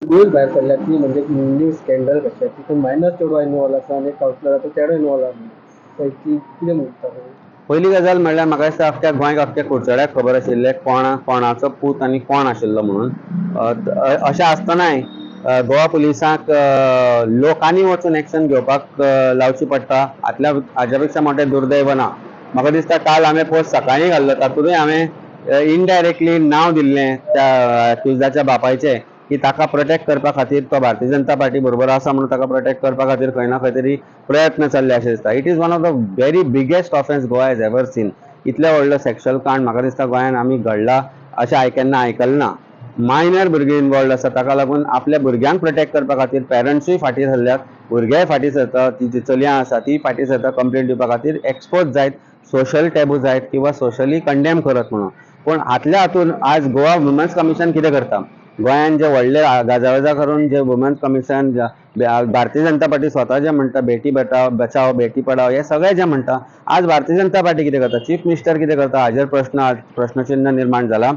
News भायर सरल्या ती म्हणजे न्यूज स्कॅन्डल कशें तितून मायनस चेडूं इनवॉल्व आसा आनी कावन्सिलर आसा तो चेडो इनवॉल्व आसा सो ती कितें म्हणटा पयली गजाल म्हणल्यार म्हाका दिसता अख्ख्या गोंयक अख्ख्या कुडचड्याक खबर आशिल्लें कोणाचो पूत आनी कोण आशिल्लो म्हणून अशें आसतनाय गोवा पुलिसांक लोकांनी वचून एक्शन घेवपाक लावची पडटा हाच्या पेक्षा मोठें दुर्दैव ना. म्हाका दिसता काल हांवें पोस्ट सकाळीं घाल्लो तातूंतय हांवें इनडायरेक्टली नांव दिल्लें त्या एक्युजाच्या बापायचें की ताका प्रोटेक्ट करपा खातीर तो भारतीय जनता पार्टी बरोबर आसा म्हणून ताका प्रोटेक्ट करपा खातीर खंय ना खंय तरी प्रयत्न चल्ले अशें दिसता. It is one of the very biggest offence Goa has ever seen. इतले व्हडलो सेक्शुअल कांड म्हाका दिसता गोंयान आमी घडला अशें हांवें केन्ना आयकलें ना. मायनर भुरगीं इनवॉल्ड आसा ताका लागून आपल्या भुरग्यांक प्रोटेक्ट करपा खातीर पेरंट्सूय फाटीं सरल्यात, भुरगेय फाटीं सरता, ती जी चलयां आसा ती फाटीं सरता कंप्लेंट दिवपा खातीर एक्सपोज जायत, सोशल टॅबू जायत किंवा सोशली कंडेम करत म्हणून. पूण हातल्या हातून आज गोवा वुमन्स कमिशन कितें करता? गोंयान जे व्हडले गाजावाजा करून जे women's commission Bharatiya Janata party स्वता जे म्हणटा बेटी बचाव बेटी पढाव हे सगळे जे म्हणटा आज भारतीय जनता पार्टी कितें करता? चीफ मिनिस्टर कितें करता? हाजेर प्रश्नचिन्ह निर्माण जाला.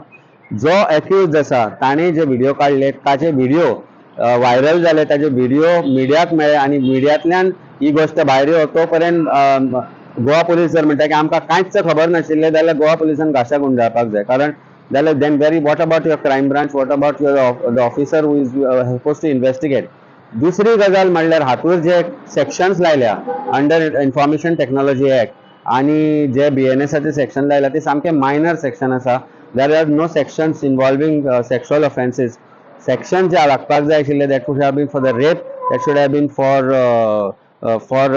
जो एक्यूज आसा ताणें जे व्हिडिओ काडले ताचे व्हिडिओ व्हायरल जाले, ताचे व्हिडिओ मिडियाक मेळ्ळे आनी मिडियांतल्यान ही गोष्ट भायर यो तोपर्यंत गोवा पुलीस जर म्हणटा की आमकां कांयच खबर नाशिल्लें जाल्यार गोवा पुलिसान घाशा गुंडाळपाक जाय. कारण जाल्यार then what about your crime branch, what about your the officer who is suppose to investigate. दुसरी गजाल म्हणल्यार हातूर जे सेक्शन्स लायल्या अंडर इन्फॉर्मेशन टेक्नॉलॉजी एक्ट आनी जे BNSचे सेक्शन लायल्या ते सामके मायनर सेक्शन आसा. There are no sections involving sexual offences. Section जे लागपाक जाय आशिल्ले that should have been for the rape, that should have been for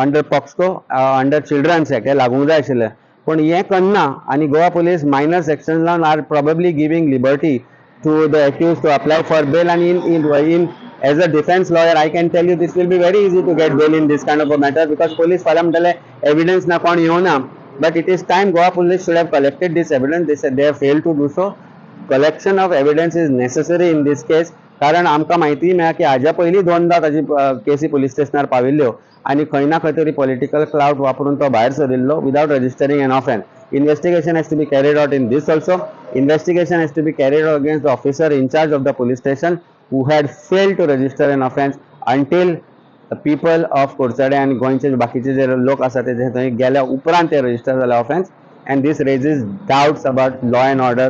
under POCSO under children's act हे लागूंक जाय आशिल्ले. पण हे करना आनी गोवा पुलीस मायनर सेक्शन्स लावन are probably giving liberty to the accused to apply for bail, and in as a defense lawyer I can tell you this will be very easy to get bail in this kind of a matter because police falamtale evidence na kon yeona. But it is time Goa police should have collected this evidence. They have failed to do so. Collection of evidence is necessary in this case कारण आमकां म्हायती मेळ्ळा की हाज्या पयलीं दोनदा ताजी केसी police स्टेशनार पाविल्ल्यो आनी खंय ना खंय तरी पॉलिटिकल क्लाउड वापरून तो भायर सरिल्लो without registering an offence. Investigation has to be carried out in this also. Investigation has to be carried out against the officer in charge of the police station who had failed to register an offence until the people of Kurchade and गोंयचे बाकीचे जे लोक आसा ते थंय गेल्या उपरांत ते रजिस्टर जाले offence. And this raises doubts about law and order,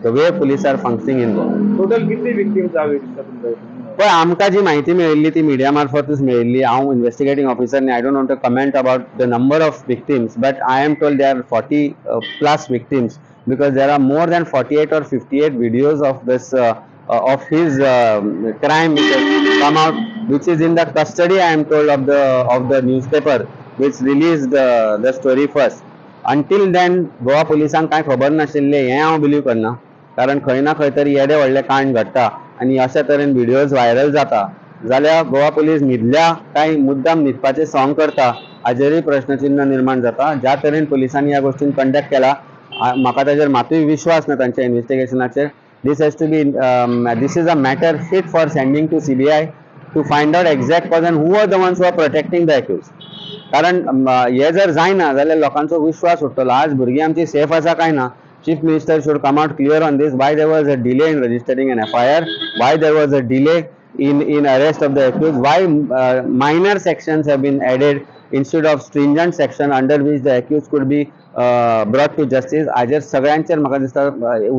the way police are functioning in Goa. Total कितली विक्टीम्स जावे दिसता तुमकां? पण आमकां जी म्हायती मेळिल्ली ती मिडिया मार्फतूच मेळिल्ली. हांव इन्व्हेस्टिगेटिंग ऑफिसर न्ही, I don't want to comment about the number of victims, but I'm told they are 40 plus victims because there are more than 48 or 58 videos of this of his crime which has come out, which is in the custody, I am told, of the newspaper which released the story first. Until then Goa पुलिसांक कांय खबर नाशिल्लें हें हांव believe करना. कारण खंय ना खंय तरी येदे व्हडले कांड घडटा आनी अशा तरेन व्हिडिओज व्हायरल जाता जाल्यार गोवा पुलीस न्हिदल्या काय मुद्दाम न्हिदपाचें सॉंग करता हाजेरूय प्रश्नचिन्ह निर्माण जाता. ज्या तरेन पुलिसांनी ह्या गोष्टीन कंडक्ट केला म्हाका ताचेर मातूय विश्वास ना तांच्या इन्व्हेस्टिगेशनाचेर. This has to be this is a matter fit for sending to CBI to find out exact person who are the ones who are protecting the accused. कारण हे जर जायना जाल्यार लोकांचो विश्वास उरतलो. आज भुरगीं आमची सेफ आसा काय ना? Chief Minister should come out clear on this, why there was a delay in registering an FIR, why there was a delay in arrest of the accused, why minor sections have been added instead of stringent section under which the accused could be brought to justice. हाजेर सगळ्यांचेर म्हाका दिसता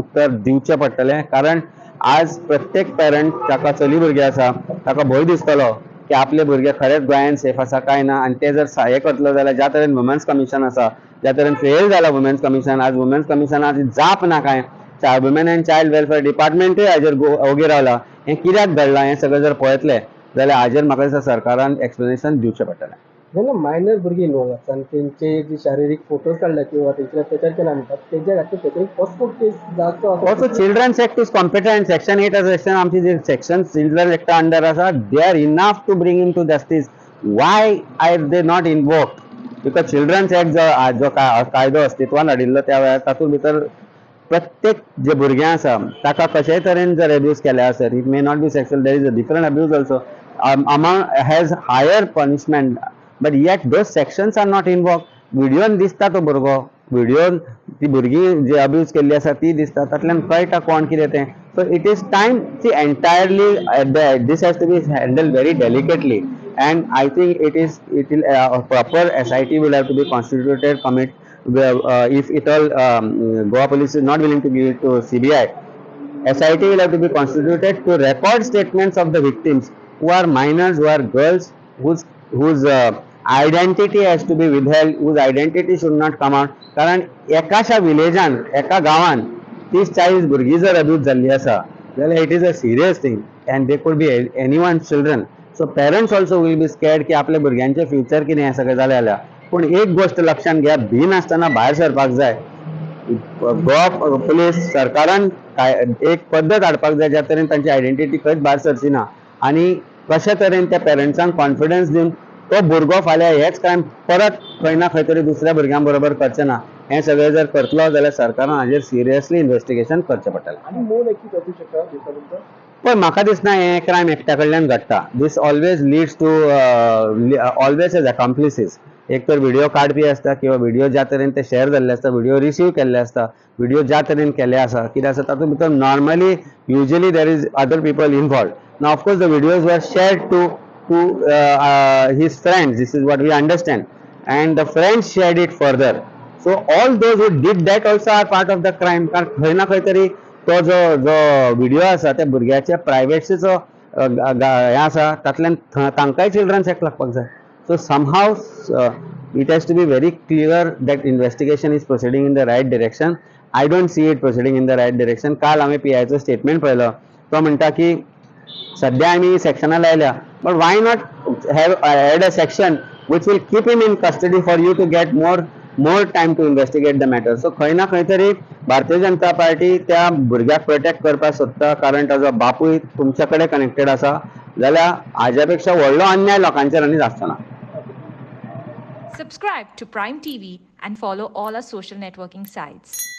उत्तर दिवचें पडटलें. कारण आज प्रत्येक parent जाका चली भुरगीं आसा ताका भंय दिसतलो की आपले भुरगे खरेंच गोंयान सेफ आसा काय ना. आनी ते जर हें करतलो जाल्यार ज्या तरेन वुमन्स कमिशन आसा, ज्या तरेन फेल जाला वुमन्स कमिशन, आज वुमन्स कमिशनाची जाप ना काय, वुमेन एंड चायल्ड वेलफेअर डिपार्टमेंटूय हाजेर ओगी रावला. हें कित्याक घडलां हें सगळें जर पळयतलें जाल्यार हाजेर म्हाका दिसता सरकारान एक्सप्लेनेशन दिवचें पडटलें. जेन्ना मायनर भुरगीं इनवॉल्व आसता आनी तेंचे जे शारिरीक फोटोज काडला किंवा तेंचे अत्याचार केला म्हणटात तेजे खातीर खंय तरी पॉस्को केस जावचो also children's act is competent. Section 8 section आमची जी सेक्शन चिल्ड्रन एक्टा अंडर आसा they are enough to bring him to justice. Why are they not invoked? Because children's act जो कायदो अस्तित्वान हाडिल्लो त्या वेळार तातूंत भितर प्रत्येक जे भुरगें आसा ताका कशेय तरेन जर एब्यूज केले आसत, it may not be sexual, there is a different abuse also, amount has higher punishment, but yet those sections are not invoked. व्हिडिओन दिसता तो भुरगो व्हिडिओ ती भुरगीं जी अब्यूज केल्ली आसा ती दिसता तातूंतल्यान कळटा कोण कितें तें. So it is time see entirely this has to be handle very delicately and I think it will a proper SIT will have to be constituted commit if it all Goa police is not willing to give it to CBI. SIT will have to be constituted to record statements of the victims who are minors, who are girls, whose identity has to be withheld, whose identity should not come out. कारण एकाशा विलेजान एका गांवान 30-40 भुरगीं जर abuse जाल्ली आसा जाल्यार it is a serious thing and they could be anyone's children. So parents also will be scared की आपल्या भुरग्यांचे फ्युचर कितें हें सगळें जालें जाल्यार. पूण एक गोष्ट लक्षात घ्या, भिनासतना भायर सरपाक जाय. गोवा पुलीस सरकारान एक पद्दत हाडपाक जाय ज्या तरेन तांची आयडेंटिटी खंयच भायर सरची ना आनी कशे तरेन त्या पेरंट्सांक कॉन्फिडन्स दिवन तो भुरगो फाल्यां हेच क्रायम परत खंय ना खंय तरी दुसऱ्या भुरग्यां बरोबर करचे ना. हें सगळें जर करतलो जाल्यार सरकारान हाजेर सिरियसली इन्व्हेस्टिगेशन करचें पडटलें. आणि मोल एक वचू शकता दिसानंतर. पण म्हाका दिसना हे क्रायम एकट्या कडल्यान घडटा. This always leads to always as accomplices. एक तर व्हिडिओ काडपी आसता किंवा व्हिडिओ ज्या तरेन ते शेअर जाल्ले आसता, व्हिडिओ रिसीव केल्ले आसता, व्हिडिओ ज्या तरेन केले आसा कितें आसा तातूंत भितर normally usually there is other people involve. Now of course the videos वर shared to his friends, this is what we understand, and the friends shared it further. So all those who did that also are part of the crime. कारण खंय ना खंय तरी तो जो video आसा त्या भुरग्याच्या प्रायवेसीचो हें आसा तातूंतल्यान तांकांय चिल्ड्रन्स एक्ट लागपाक जाय. So somehow it has to be very clear that investigation is proceeding in the right direction. I don't see it proceeding in the right direction. काल हांवें PIचो स्टेटमेंट पळयलो. तो म्हणटा की सध्या आमी सेक्शनां लायल्या, but why not have add a section which will keep him in custody for you to get more time to investigate the matter. So खंय ना खंय तरी भारतीय जनता पार्टी त्या भुरग्याक प्रोटेक्ट करपाक सोदता कारण ताजो बापूय तुमच्या कडेन कनेक्टेड आसा जाल्यार हाज्या पेक्षा व्हडलो अन्याय लोकांचेर आनी जावचो ना. Subscribe to Prime TV and follow all our social networking sites.